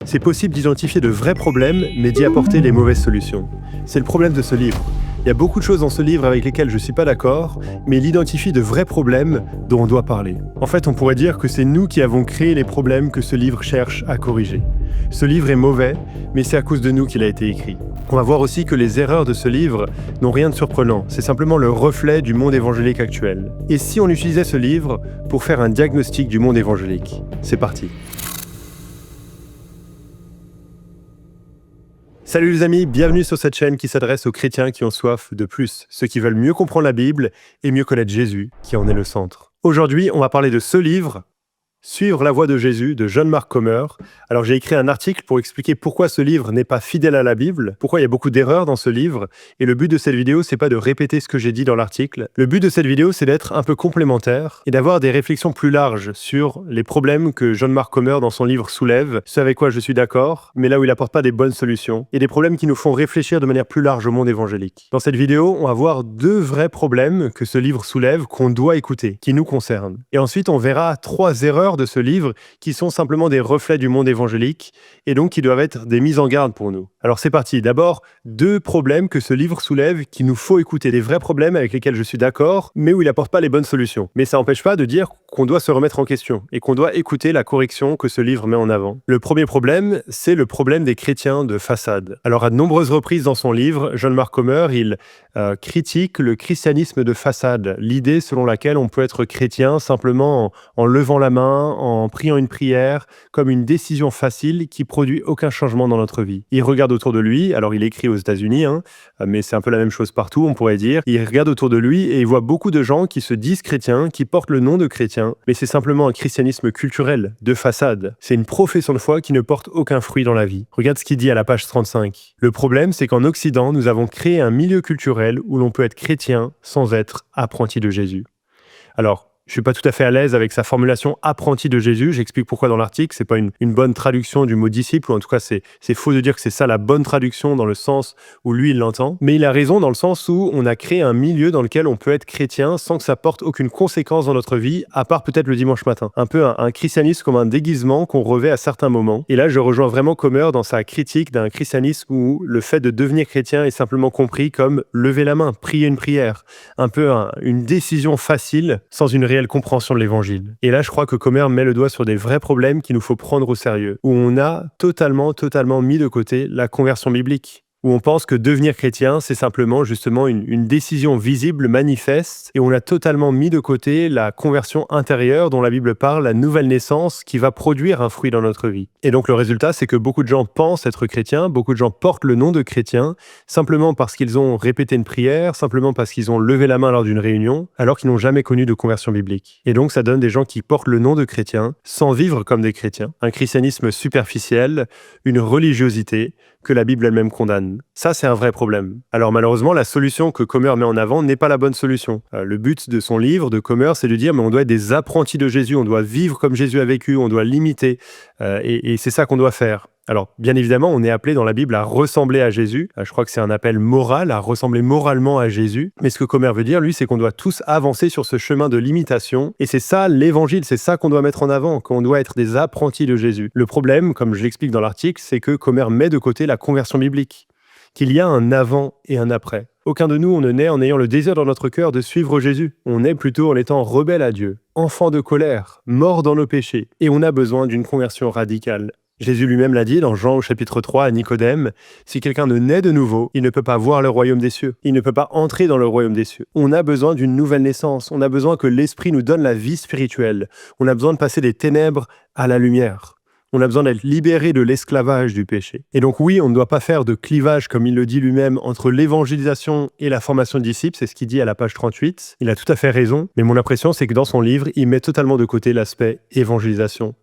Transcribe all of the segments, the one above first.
C'est possible d'identifier de vrais problèmes, mais d'y apporter les mauvaises solutions. C'est le problème de ce livre. Il y a beaucoup de choses dans ce livre avec lesquelles je ne suis pas d'accord, mais il identifie de vrais problèmes dont on doit parler. En fait, on pourrait dire que c'est nous qui avons créé les problèmes que ce livre cherche à corriger. Ce livre est mauvais, mais c'est à cause de nous qu'il a été écrit. On va voir aussi que les erreurs de ce livre n'ont rien de surprenant, c'est simplement le reflet du monde évangélique actuel. Et si on utilisait ce livre pour faire un diagnostic du monde évangélique? C'est parti. Salut les amis, bienvenue sur cette chaîne qui s'adresse aux chrétiens qui ont soif de plus, ceux qui veulent mieux comprendre la Bible et mieux connaître Jésus, qui en est le centre. Aujourd'hui, on va parler de ce livre, Suivre la voie de Jésus, de John Mark Comer. Alors j'ai écrit un article pour expliquer pourquoi ce livre n'est pas fidèle à la Bible, pourquoi il y a beaucoup d'erreurs dans ce livre, et le but de cette vidéo, c'est pas de répéter ce que j'ai dit dans l'article. Le but de cette vidéo, c'est d'être un peu complémentaire et d'avoir des réflexions plus larges sur les problèmes que John Mark Comer dans son livre soulève, ce avec quoi je suis d'accord, mais là où il apporte pas des bonnes solutions, et des problèmes qui nous font réfléchir de manière plus large au monde évangélique. Dans cette vidéo, on va voir deux vrais problèmes que ce livre soulève, qu'on doit écouter, qui nous concernent. Et ensuite, on verra 3 erreurs de ce livre qui sont simplement des reflets du monde évangélique et donc qui doivent être des mises en garde pour nous. Alors c'est parti. D'abord, 2 problèmes que ce livre soulève qu'il nous faut écouter, des vrais problèmes avec lesquels je suis d'accord, mais où il n'apporte pas les bonnes solutions. Mais ça n'empêche pas de dire qu'on doit se remettre en question et qu'on doit écouter la correction que ce livre met en avant. Le premier problème, c'est le problème des chrétiens de façade. Alors à de nombreuses reprises dans son livre, John Mark Comer, il critique le christianisme de façade, l'idée selon laquelle on peut être chrétien simplement en levant la main, en priant une prière, comme une décision facile qui produit aucun changement dans notre vie. Il regarde autour de lui, alors il écrit aux États-Unis, mais c'est un peu la même chose partout, on pourrait dire. Il regarde autour de lui et il voit beaucoup de gens qui se disent chrétiens, qui portent le nom de chrétiens, mais c'est simplement un christianisme culturel, de façade. C'est une profession de foi qui ne porte aucun fruit dans la vie. Regarde ce qu'il dit à la page 35. Le problème, c'est qu'en Occident, nous avons créé un milieu culturel où l'on peut être chrétien sans être apprenti de Jésus. Alors, je suis pas tout à fait à l'aise avec sa formulation « apprenti de Jésus ». J'explique pourquoi dans l'article. C'est pas une bonne traduction du mot « disciple », ou en tout cas, c'est faux de dire que c'est ça la bonne traduction dans le sens où lui, il l'entend. Mais il a raison dans le sens où on a créé un milieu dans lequel on peut être chrétien sans que ça porte aucune conséquence dans notre vie, à part peut-être le dimanche matin. Un peu un christianisme comme un déguisement qu'on revêt à certains moments. Et là, je rejoins vraiment Comer dans sa critique d'un christianisme où le fait de devenir chrétien est simplement compris comme lever la main, prier une prière. Un peu une décision facile sans une réelle compréhension de l'évangile. Et là, je crois que Comer met le doigt sur des vrais problèmes qu'il nous faut prendre au sérieux, où on a totalement mis de côté la conversion biblique, où on pense que devenir chrétien, c'est simplement justement une décision visible, manifeste, et on a totalement mis de côté la conversion intérieure dont la Bible parle, la nouvelle naissance qui va produire un fruit dans notre vie. Et donc le résultat, c'est que beaucoup de gens pensent être chrétiens, beaucoup de gens portent le nom de chrétien, simplement parce qu'ils ont répété une prière, simplement parce qu'ils ont levé la main lors d'une réunion, alors qu'ils n'ont jamais connu de conversion biblique. Et donc ça donne des gens qui portent le nom de chrétien, sans vivre comme des chrétiens, un christianisme superficiel, une religiosité que la Bible elle-même condamne. Ça, c'est un vrai problème. Alors malheureusement, la solution que Comer met en avant n'est pas la bonne solution. Le but de son livre, de Comer, c'est de dire mais on doit être des apprentis de Jésus, on doit vivre comme Jésus a vécu, on doit l'imiter, et c'est ça qu'on doit faire. Alors, bien évidemment, on est appelé dans la Bible à ressembler à Jésus. Je crois que c'est un appel moral, à ressembler moralement à Jésus. Mais ce que Comer veut dire, lui, c'est qu'on doit tous avancer sur ce chemin de l'imitation. Et c'est ça, l'évangile, c'est ça qu'on doit mettre en avant, qu'on doit être des apprentis de Jésus. Le problème, comme je l'explique dans l'article, c'est que Comer met de côté la conversion biblique, qu'il y a un avant et un après. Aucun de nous, on ne naît en ayant le désir dans notre cœur de suivre Jésus. On naît plutôt en étant rebelle à Dieu, enfant de colère, mort dans nos péchés. Et on a besoin d'une conversion radicale. Jésus lui-même l'a dit dans Jean au chapitre 3 à Nicodème, « Si quelqu'un ne naît de nouveau, il ne peut pas voir le royaume des cieux. Il ne peut pas entrer dans le royaume des cieux. » On a besoin d'une nouvelle naissance. On a besoin que l'Esprit nous donne la vie spirituelle. On a besoin de passer des ténèbres à la lumière. On a besoin d'être libéré de l'esclavage du péché. Et donc oui, on ne doit pas faire de clivage, comme il le dit lui-même, entre l'évangélisation et la formation de disciples. C'est ce qu'il dit à la page 38. Il a tout à fait raison. Mais mon impression, c'est que dans son livre, il met totalement de côté l'aspect évangélisation.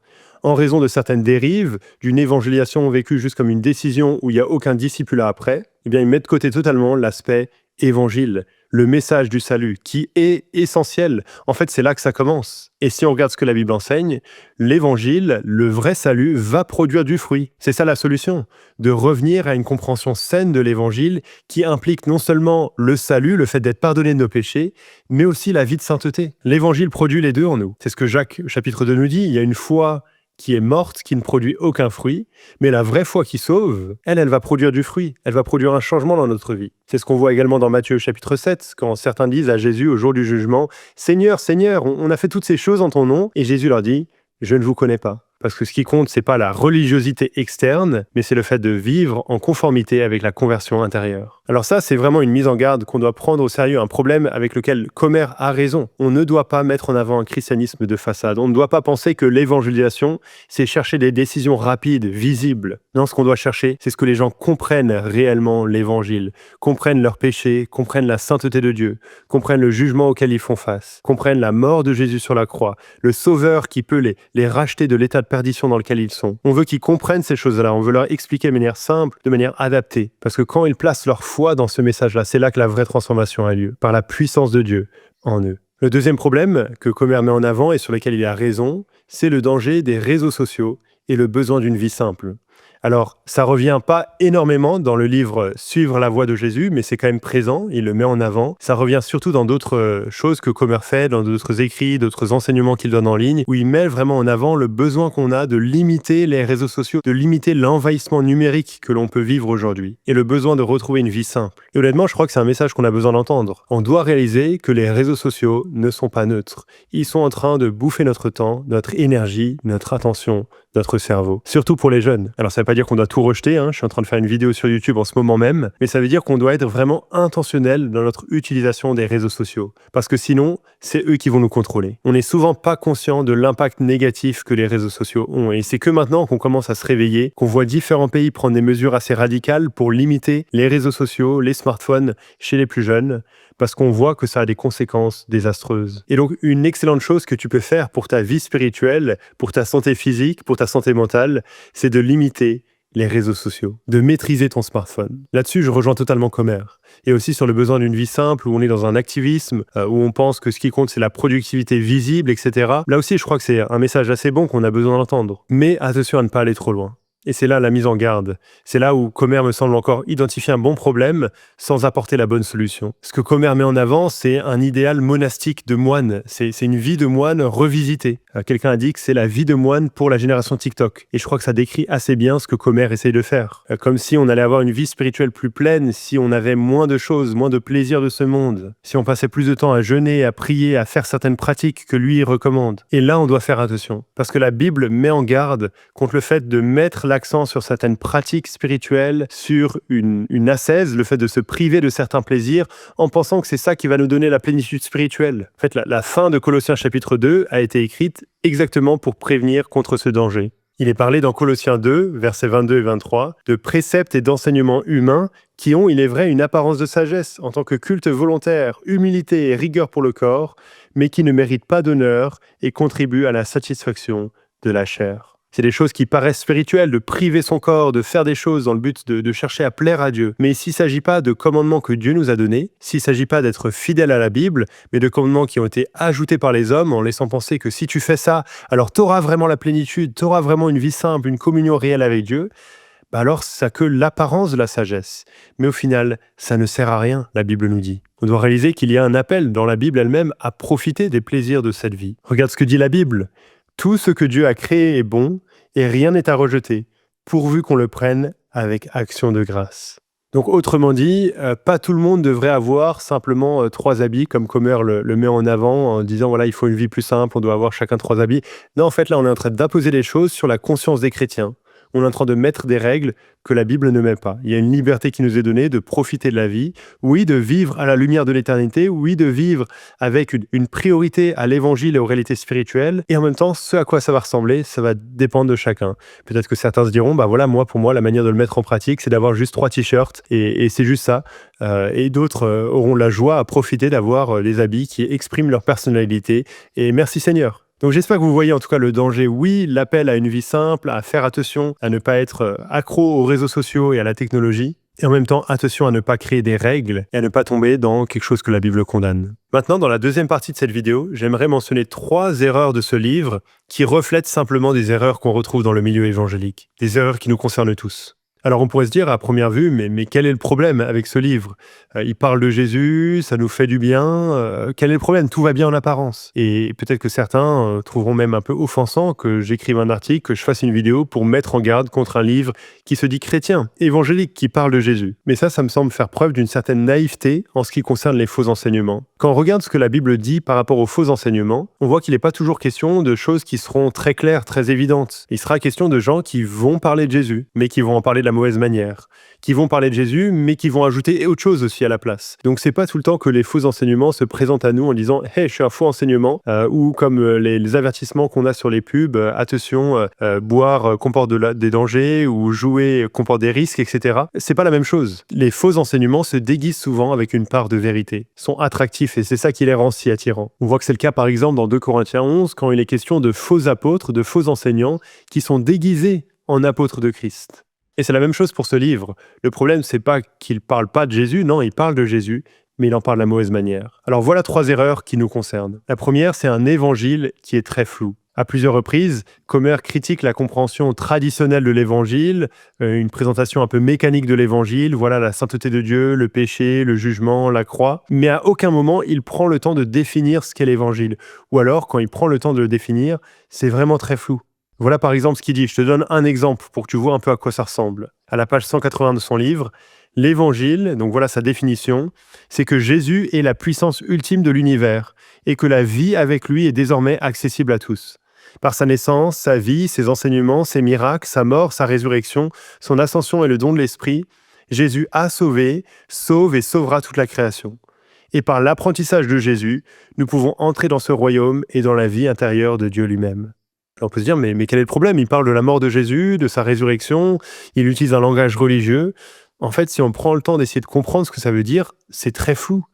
En raison de certaines dérives, d'une évangélisation vécue juste comme une décision où il n'y a aucun discipulat après, eh bien, il met de côté totalement l'aspect évangile, le message du salut, qui est essentiel. En fait, c'est là que ça commence. Et si on regarde ce que la Bible enseigne, l'évangile, le vrai salut, va produire du fruit. C'est ça la solution, de revenir à une compréhension saine de l'évangile qui implique non seulement le salut, le fait d'être pardonné de nos péchés, mais aussi la vie de sainteté. L'évangile produit les deux en nous. C'est ce que Jacques, chapitre 2, nous dit. Il y a une foi qui est morte, qui ne produit aucun fruit, mais la vraie foi qui sauve, elle va produire du fruit, elle va produire un changement dans notre vie. C'est ce qu'on voit également dans Matthieu chapitre 7, quand certains disent à Jésus au jour du jugement, « Seigneur, Seigneur, on a fait toutes ces choses en ton nom », et Jésus leur dit, « Je ne vous connais pas ». Parce que ce qui compte, c'est pas la religiosité externe, mais c'est le fait de vivre en conformité avec la conversion intérieure. Alors ça, c'est vraiment une mise en garde qu'on doit prendre au sérieux, un problème avec lequel Comer a raison. On ne doit pas mettre en avant un christianisme de façade. On ne doit pas penser que l'évangélisation, c'est chercher des décisions rapides, visibles. Non, ce qu'on doit chercher, c'est ce que les gens comprennent réellement l'évangile, comprennent leurs péchés, comprennent la sainteté de Dieu, comprennent le jugement auquel ils font face, comprennent la mort de Jésus sur la croix, le sauveur qui peut les racheter de l'état de perdition dans lequel ils sont. On veut qu'ils comprennent ces choses-là, on veut leur expliquer de manière simple, de manière adaptée. Parce que quand ils placent leur foi dans ce message-là, c'est là que la vraie transformation a lieu, par la puissance de Dieu en eux. Le deuxième problème que Comer met en avant et sur lequel il a raison, c'est le danger des réseaux sociaux et le besoin d'une vie simple. Alors, ça revient pas énormément dans le livre « Suivre la voie de Jésus », mais c'est quand même présent, il le met en avant. Ça revient surtout dans d'autres choses que Comer fait, dans d'autres écrits, d'autres enseignements qu'il donne en ligne, où il met vraiment en avant le besoin qu'on a de limiter les réseaux sociaux, de limiter l'envahissement numérique que l'on peut vivre aujourd'hui, et le besoin de retrouver une vie simple. Et honnêtement, je crois que c'est un message qu'on a besoin d'entendre. On doit réaliser que les réseaux sociaux ne sont pas neutres. Ils sont en train de bouffer notre temps, notre énergie, notre attention, notre cerveau. Surtout pour les jeunes. Alors ça veut pas dire qu'on doit tout rejeter, je suis en train de faire une vidéo sur YouTube en ce moment même, mais ça veut dire qu'on doit être vraiment intentionnel dans notre utilisation des réseaux sociaux. Parce que sinon, c'est eux qui vont nous contrôler. On n'est souvent pas conscient de l'impact négatif que les réseaux sociaux ont. Et c'est que maintenant qu'on commence à se réveiller, qu'on voit différents pays prendre des mesures assez radicales pour limiter les réseaux sociaux, les smartphones chez les plus jeunes, parce qu'on voit que ça a des conséquences désastreuses. Et donc, une excellente chose que tu peux faire pour ta vie spirituelle, pour ta santé physique, pour ta santé mentale, c'est de limiter les réseaux sociaux, de maîtriser ton smartphone. Là-dessus, je rejoins totalement Comer. Et aussi sur le besoin d'une vie simple, où on est dans un activisme, où on pense que ce qui compte, c'est la productivité visible, etc. Là aussi, je crois que c'est un message assez bon qu'on a besoin d'entendre. Mais attention à ne pas aller trop loin. Et c'est là la mise en garde. C'est là où Comer me semble encore identifier un bon problème sans apporter la bonne solution. Ce que Comer met en avant, c'est un idéal monastique de moine. C'est une vie de moine revisitée. Quelqu'un a dit que c'est la vie de moine pour la génération TikTok. Et je crois que ça décrit assez bien ce que Comer essaye de faire. Comme si on allait avoir une vie spirituelle plus pleine, si on avait moins de choses, moins de plaisirs de ce monde, si on passait plus de temps à jeûner, à prier, à faire certaines pratiques que lui recommande. Et là, on doit faire attention. Parce que la Bible met en garde contre le fait de mettre l'accent sur certaines pratiques spirituelles, sur une ascèse, le fait de se priver de certains plaisirs, en pensant que c'est ça qui va nous donner la plénitude spirituelle. En fait, la fin de Colossiens chapitre 2 a été écrite exactement pour prévenir contre ce danger. Il est parlé dans Colossiens 2, versets 22 et 23, de préceptes et d'enseignements humains qui ont, il est vrai, une apparence de sagesse en tant que culte volontaire, humilité et rigueur pour le corps, mais qui ne méritent pas d'honneur et contribuent à la satisfaction de la chair. C'est des choses qui paraissent spirituelles, de priver son corps, de faire des choses dans le but de chercher à plaire à Dieu. Mais s'il ne s'agit pas de commandements que Dieu nous a donnés, s'il ne s'agit pas d'être fidèle à la Bible, mais de commandements qui ont été ajoutés par les hommes en laissant penser que si tu fais ça, alors tu auras vraiment la plénitude, tu auras vraiment une vie simple, une communion réelle avec Dieu, alors ça n'a que l'apparence de la sagesse. Mais au final, ça ne sert à rien, la Bible nous dit. On doit réaliser qu'il y a un appel dans la Bible elle-même à profiter des plaisirs de cette vie. Regarde ce que dit la Bible. Tout ce que Dieu a créé est bon, et rien n'est à rejeter, pourvu qu'on le prenne avec action de grâce. Donc autrement dit, pas tout le monde devrait avoir simplement 3 habits, comme Comer le met en avant, en disant voilà, il faut une vie plus simple, on doit avoir chacun 3 habits. Non, en fait, là, on est en train d'imposer des choses sur la conscience des chrétiens. On est en train de mettre des règles que la Bible ne met pas. Il y a une liberté qui nous est donnée de profiter de la vie, oui, de vivre à la lumière de l'éternité, oui, de vivre avec une priorité à l'évangile et aux réalités spirituelles, et en même temps, ce à quoi ça va ressembler, ça va dépendre de chacun. Peut-être que certains se diront, bah voilà, pour moi, la manière de le mettre en pratique, c'est d'avoir juste 3 t-shirts, et c'est juste ça. Et d'autres auront la joie à profiter d'avoir les habits qui expriment leur personnalité, et merci Seigneur. Donc j'espère que vous voyez en tout cas le danger, oui, l'appel à une vie simple, à faire attention, à ne pas être accro aux réseaux sociaux et à la technologie, et en même temps attention à ne pas créer des règles et à ne pas tomber dans quelque chose que la Bible condamne. Maintenant, dans la deuxième partie de cette vidéo, j'aimerais mentionner 3 erreurs de ce livre qui reflètent simplement des erreurs qu'on retrouve dans le milieu évangélique, des erreurs qui nous concernent tous. Alors on pourrait se dire à première vue, mais quel est le problème avec ce livre? Il parle de Jésus, ça nous fait du bien, quel est le problème? Tout va bien en apparence. Et peut-être que certains, trouveront même un peu offensant que j'écrive un article, que je fasse une vidéo pour mettre en garde contre un livre qui se dit chrétien, évangélique, qui parle de Jésus. Mais ça me semble faire preuve d'une certaine naïveté en ce qui concerne les faux enseignements. Quand on regarde ce que la Bible dit par rapport aux faux enseignements, on voit qu'il n'est pas toujours question de choses qui seront très claires, très évidentes. Il sera question de gens qui vont parler de Jésus, mais qui vont en parler de la mauvaise manière, qui vont parler de Jésus, mais qui vont ajouter autre chose aussi à la place. Donc c'est pas tout le temps que les faux enseignements se présentent à nous en disant « Hey, je suis un faux enseignement ou comme les avertissements qu'on a sur les pubs, attention, boire comporte des dangers ou jouer comporte des risques, etc. C'est pas la même chose. Les faux enseignements se déguisent souvent avec une part de vérité, sont attractifs et c'est ça qui les rend si attirants. On voit que c'est le cas par exemple dans 2 Corinthiens 11 quand il est question de faux apôtres, de faux enseignants qui sont déguisés en apôtres de Christ. Et c'est la même chose pour ce livre. Le problème, c'est pas qu'il parle pas de Jésus, non, il parle de Jésus, mais il en parle de la mauvaise manière. Alors voilà 3 erreurs qui nous concernent. La première, c'est un évangile qui est très flou. À plusieurs reprises, Comer critique la compréhension traditionnelle de l'évangile, une présentation un peu mécanique de l'évangile, voilà la sainteté de Dieu, le péché, le jugement, la croix, mais à aucun moment il prend le temps de définir ce qu'est l'évangile. Ou alors, quand il prend le temps de le définir, c'est vraiment très flou. Voilà par exemple ce qu'il dit. Je te donne un exemple pour que tu vois un peu à quoi ça ressemble. À la page 180 de son livre, l'évangile, donc voilà sa définition, c'est que Jésus est la puissance ultime de l'univers et que la vie avec lui est désormais accessible à tous. Par sa naissance, sa vie, ses enseignements, ses miracles, sa mort, sa résurrection, son ascension et le don de l'Esprit, Jésus a sauvé, sauve et sauvera toute la création. Et par l'apprentissage de Jésus, nous pouvons entrer dans ce royaume et dans la vie intérieure de Dieu lui-même. Alors on peut se dire, mais quel est le problème? Il parle de la mort de Jésus, de sa résurrection, il utilise un langage religieux. En fait, si on prend le temps d'essayer de comprendre ce que ça veut dire, c'est très flou.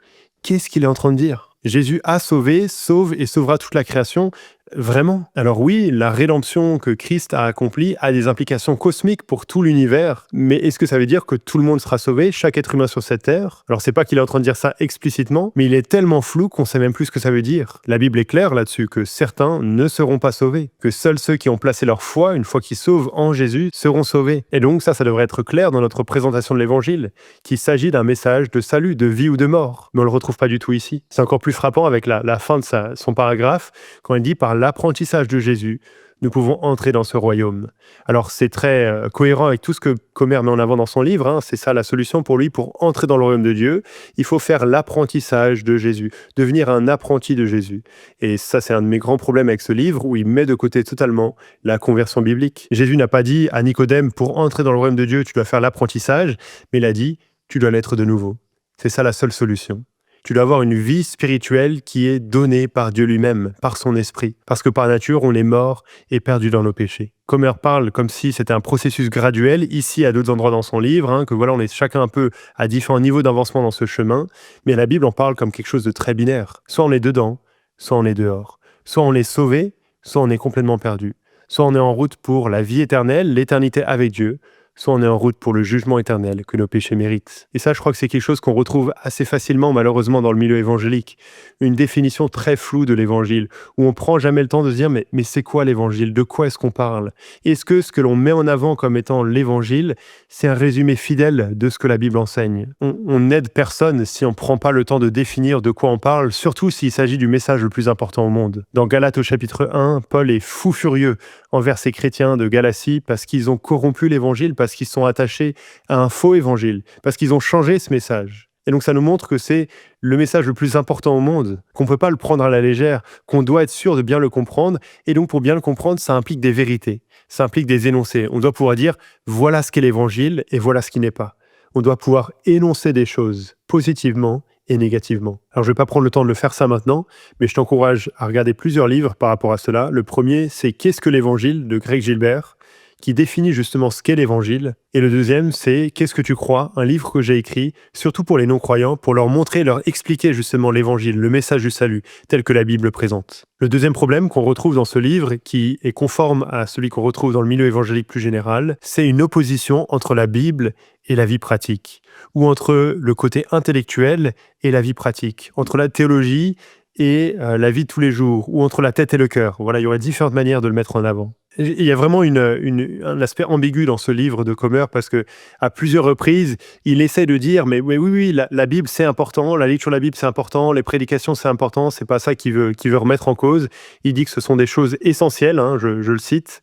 Qu'est-ce qu'il est en train de dire? Jésus a sauvé, sauve et sauvera toute la création. Vraiment? Alors oui, la rédemption que Christ a accomplie a des implications cosmiques pour tout l'univers, mais est-ce que ça veut dire que tout le monde sera sauvé, chaque être humain sur cette terre? Alors c'est pas qu'il est en train de dire ça explicitement, mais il est tellement flou qu'on sait même plus ce que ça veut dire. La Bible est claire là-dessus, que certains ne seront pas sauvés, que seuls ceux qui ont placé leur foi, une foi qui sauve en Jésus, seront sauvés. Et donc ça devrait être clair dans notre présentation de l'Évangile, qu'il s'agit d'un message de salut, de vie ou de mort. Mais on le retrouve pas du tout ici. C'est encore plus frappant avec la fin de son paragraphe, quand il dit par l'apprentissage de Jésus, nous pouvons entrer dans ce royaume. Alors c'est très cohérent avec tout ce que Comer met en avant dans son livre, c'est ça la solution pour lui, pour entrer dans le royaume de Dieu, il faut faire l'apprentissage de Jésus, devenir un apprenti de Jésus. Et ça c'est un de mes grands problèmes avec ce livre, où il met de côté totalement la conversion biblique. Jésus n'a pas dit à Nicodème, pour entrer dans le royaume de Dieu, tu dois faire l'apprentissage, mais il a dit, tu dois l'être de nouveau. C'est ça la seule solution. Tu dois avoir une vie spirituelle qui est donnée par Dieu lui-même, par son esprit. Parce que par nature, on est mort et perdu dans nos péchés. Comer parle comme si c'était un processus graduel, ici à d'autres endroits dans son livre, que voilà, on est chacun un peu à différents niveaux d'avancement dans ce chemin, mais la Bible en parle comme quelque chose de très binaire. Soit on est dedans, soit on est dehors. Soit on est sauvé, soit on est complètement perdu. Soit on est en route pour la vie éternelle, l'éternité avec Dieu, soit on est en route pour le jugement éternel que nos péchés méritent. Et ça, je crois que c'est quelque chose qu'on retrouve assez facilement, malheureusement, dans le milieu évangélique. Une définition très floue de l'évangile, où on prend jamais le temps de se dire, mais c'est quoi l'évangile? De quoi est-ce qu'on parle? Est-ce que ce que l'on met en avant comme étant l'évangile, c'est un résumé fidèle de ce que la Bible enseigne? On n'aide personne si on prend pas le temps de définir de quoi on parle, surtout s'il s'agit du message le plus important au monde. Dans Galates au chapitre 1, Paul est fou furieux envers ces chrétiens de Galatie parce qu'ils ont corrompu l'évangile, parce qu'ils sont attachés à un faux évangile, parce qu'ils ont changé ce message. Et donc ça nous montre que c'est le message le plus important au monde, qu'on ne peut pas le prendre à la légère, qu'on doit être sûr de bien le comprendre. Et donc pour bien le comprendre, ça implique des vérités, ça implique des énoncés. On doit pouvoir dire voilà ce qu'est l'évangile et voilà ce qui n'est pas. On doit pouvoir énoncer des choses positivement et négativement. Alors je ne vais pas prendre le temps de le faire ça maintenant, mais je t'encourage à regarder plusieurs livres par rapport à cela. Le premier, c'est Qu'est-ce que l'évangile de Greg Gilbert, qui définit justement ce qu'est l'évangile. Et le deuxième, c'est Qu'est-ce que tu crois, un livre que j'ai écrit, surtout pour les non-croyants, pour leur montrer, leur expliquer justement l'évangile, le message du salut, tel que la Bible présente. Le deuxième problème qu'on retrouve dans ce livre, qui est conforme à celui qu'on retrouve dans le milieu évangélique plus général, c'est une opposition entre la Bible et la vie pratique, ou entre le côté intellectuel et la vie pratique, entre la théologie et la vie de tous les jours, ou entre la tête et le cœur. Voilà, il y aurait différentes manières de le mettre en avant. Il y a vraiment un aspect ambigu dans ce livre de Comer parce que à plusieurs reprises, il essaie de dire mais oui, oui, oui, la Bible c'est important, la lecture de la Bible c'est important, les prédications c'est important, c'est pas ça qu'il veut remettre en cause. Il dit que ce sont des choses essentielles, hein, je le cite.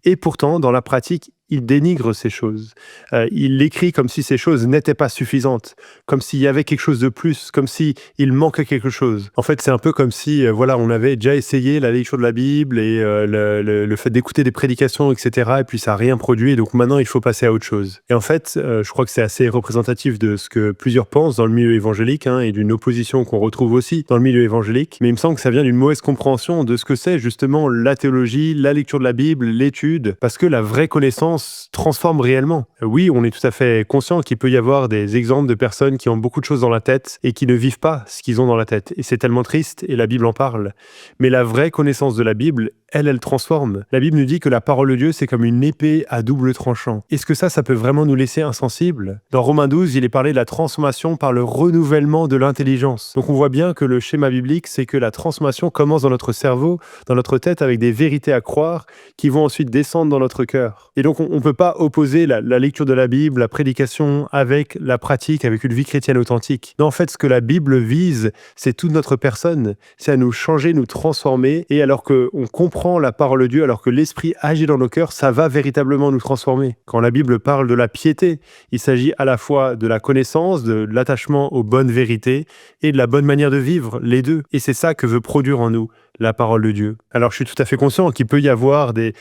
Et pourtant, dans la pratique, il dénigre ces choses. Il l'écrit comme si ces choses n'étaient pas suffisantes, comme s'il y avait quelque chose de plus, comme s'il manquait quelque chose. En fait, c'est un peu comme si voilà, on avait déjà essayé la lecture de la Bible et le fait d'écouter des prédications, etc. Et puis ça n'a rien produit, et donc maintenant il faut passer à autre chose. Et en fait, je crois que c'est assez représentatif de ce que plusieurs pensent dans le milieu évangélique, hein, et d'une opposition qu'on retrouve aussi dans le milieu évangélique. Mais il me semble que ça vient d'une mauvaise compréhension de ce que c'est justement la théologie, la lecture de la Bible, l'étude, parce que la vraie connaissance transforme réellement. Oui, on est tout à fait conscient qu'il peut y avoir des exemples de personnes qui ont beaucoup de choses dans la tête et qui ne vivent pas ce qu'ils ont dans la tête. Et c'est tellement triste, et la Bible en parle. Mais la vraie connaissance de la Bible, elle transforme. La Bible nous dit que la parole de Dieu, c'est comme une épée à double tranchant. Est-ce que ça peut vraiment nous laisser insensibles? Dans Romains 12, il est parlé de la transformation par le renouvellement de l'intelligence. Donc on voit bien que le schéma biblique, c'est que la transformation commence dans notre cerveau, dans notre tête, avec des vérités à croire qui vont ensuite descendre dans notre cœur. Et donc on ne peut pas opposer la lecture de la Bible, la prédication avec la pratique, avec une vie chrétienne authentique. Non, en fait, ce que la Bible vise, c'est toute notre personne, c'est à nous changer, nous transformer, et alors qu'on comprend la parole de Dieu, alors que l'Esprit agit dans nos cœurs, ça va véritablement nous transformer. Quand la Bible parle de la piété, il s'agit à la fois de la connaissance, de l'attachement aux bonnes vérités et de la bonne manière de vivre, les deux. Et c'est ça que veut produire en nous la parole de Dieu. Alors je suis tout à fait conscient qu'il peut y avoir des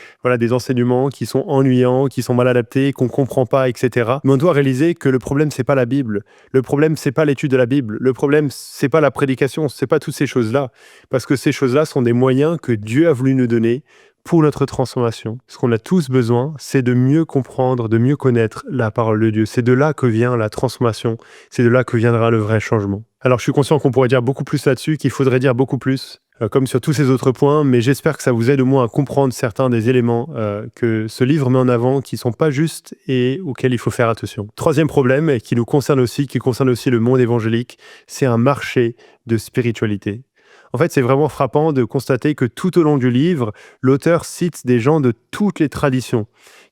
enseignements qui sont ennuyants, qui sont mal adaptés, qu'on comprend pas, etc. Mais on doit réaliser que le problème, c'est pas la Bible. Le problème, c'est pas l'étude de la Bible. Le problème, c'est pas la prédication. C'est pas toutes ces choses-là. Parce que ces choses-là sont des moyens que Dieu a voulu nous donner pour notre transformation. Ce qu'on a tous besoin, c'est de mieux comprendre, de mieux connaître la parole de Dieu. C'est de là que vient la transformation. C'est de là que viendra le vrai changement. Alors je suis conscient qu'on pourrait dire beaucoup plus là-dessus, qu'il faudrait dire beaucoup plus, comme sur tous ces autres points, mais j'espère que ça vous aide au moins à comprendre certains des éléments que ce livre met en avant, qui ne sont pas justes et auxquels il faut faire attention. Troisième problème, et qui nous concerne aussi, qui concerne aussi le monde évangélique, c'est un marché de spiritualité. En fait, c'est vraiment frappant de constater que tout au long du livre, l'auteur cite des gens de toutes les traditions.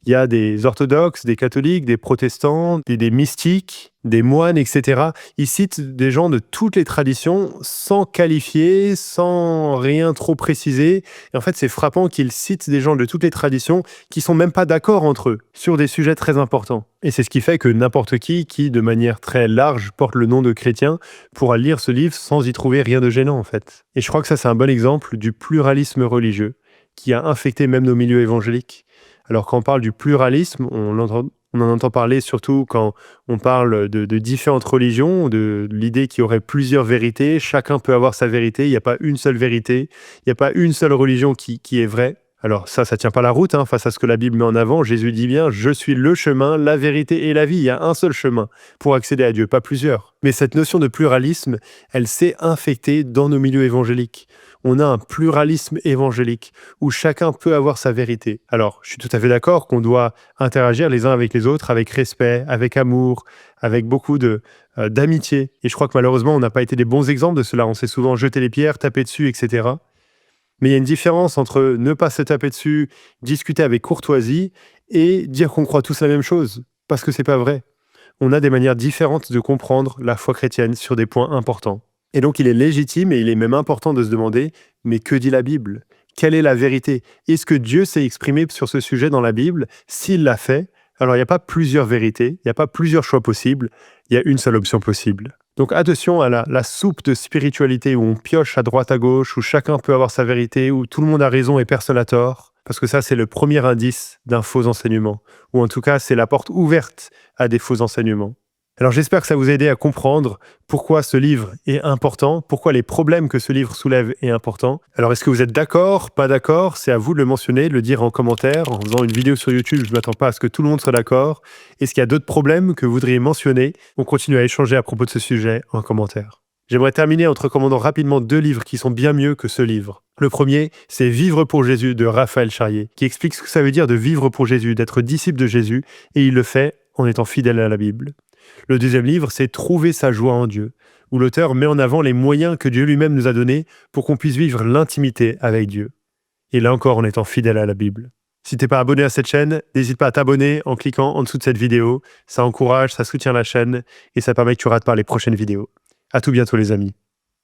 Il y a des orthodoxes, des catholiques, des protestants, des mystiques, des moines, etc. Il cite des gens de toutes les traditions sans qualifier, sans rien trop préciser. Et en fait, c'est frappant qu'il cite des gens de toutes les traditions qui sont même pas d'accord entre eux sur des sujets très importants. Et c'est ce qui fait que n'importe qui, de manière très large, porte le nom de chrétien, pourra lire ce livre sans y trouver rien de gênant, en fait. Et je crois que ça, c'est un bon exemple du pluralisme religieux qui a infecté même nos milieux évangéliques. Alors quand on parle du pluralisme, on en entend parler surtout quand on parle de différentes religions, de l'idée qu'il y aurait plusieurs vérités, chacun peut avoir sa vérité, il n'y a pas une seule vérité, il n'y a pas une seule religion qui est vraie. Alors ça tient pas la route, hein, face à ce que la Bible met en avant. Jésus dit bien « Je suis le chemin, la vérité et la vie ». Il y a un seul chemin pour accéder à Dieu, pas plusieurs. Mais cette notion de pluralisme, elle s'est infectée dans nos milieux évangéliques. On a un pluralisme évangélique où chacun peut avoir sa vérité. Alors, je suis tout à fait d'accord qu'on doit interagir les uns avec les autres avec respect, avec amour, avec beaucoup d'amitié. Et je crois que malheureusement, on n'a pas été des bons exemples de cela. On s'est souvent jeté les pierres, tapé dessus, etc. Mais il y a une différence entre ne pas se taper dessus, discuter avec courtoisie et dire qu'on croit tous la même chose, parce que c'est pas vrai. On a des manières différentes de comprendre la foi chrétienne sur des points importants. Et donc il est légitime et il est même important de se demander, mais que dit la Bible? Quelle est la vérité? Est-ce que Dieu s'est exprimé sur ce sujet dans la Bible? S'il l'a fait, alors il n'y a pas plusieurs vérités, il n'y a pas plusieurs choix possibles, il y a une seule option possible. Donc attention à la soupe de spiritualité où on pioche à droite à gauche, où chacun peut avoir sa vérité, où tout le monde a raison et personne n'a tort, parce que ça c'est le premier indice d'un faux enseignement, ou en tout cas c'est la porte ouverte à des faux enseignements. Alors j'espère que ça vous a aidé à comprendre pourquoi ce livre est important, pourquoi les problèmes que ce livre soulève est important. Alors est-ce que vous êtes d'accord, pas d'accord? C'est à vous de le mentionner, de le dire en commentaire. En faisant une vidéo sur YouTube, je ne m'attends pas à ce que tout le monde soit d'accord. Est-ce qu'il y a d'autres problèmes que vous voudriez mentionner? On continue à échanger à propos de ce sujet en commentaire. J'aimerais terminer en te recommandant rapidement 2 livres qui sont bien mieux que ce livre. Le premier, c'est Vivre pour Jésus de Raphaël Charrier, qui explique ce que ça veut dire de vivre pour Jésus, d'être disciple de Jésus, et il le fait en étant fidèle à la Bible. Le deuxième livre, c'est Trouver sa joie en Dieu, où l'auteur met en avant les moyens que Dieu lui-même nous a donnés pour qu'on puisse vivre l'intimité avec Dieu. Et là encore, en étant fidèle à la Bible. Si t'es pas abonné à cette chaîne, n'hésite pas à t'abonner en cliquant en dessous de cette vidéo. Ça encourage, ça soutient la chaîne et ça permet que tu rates pas les prochaines vidéos. À tout bientôt les amis.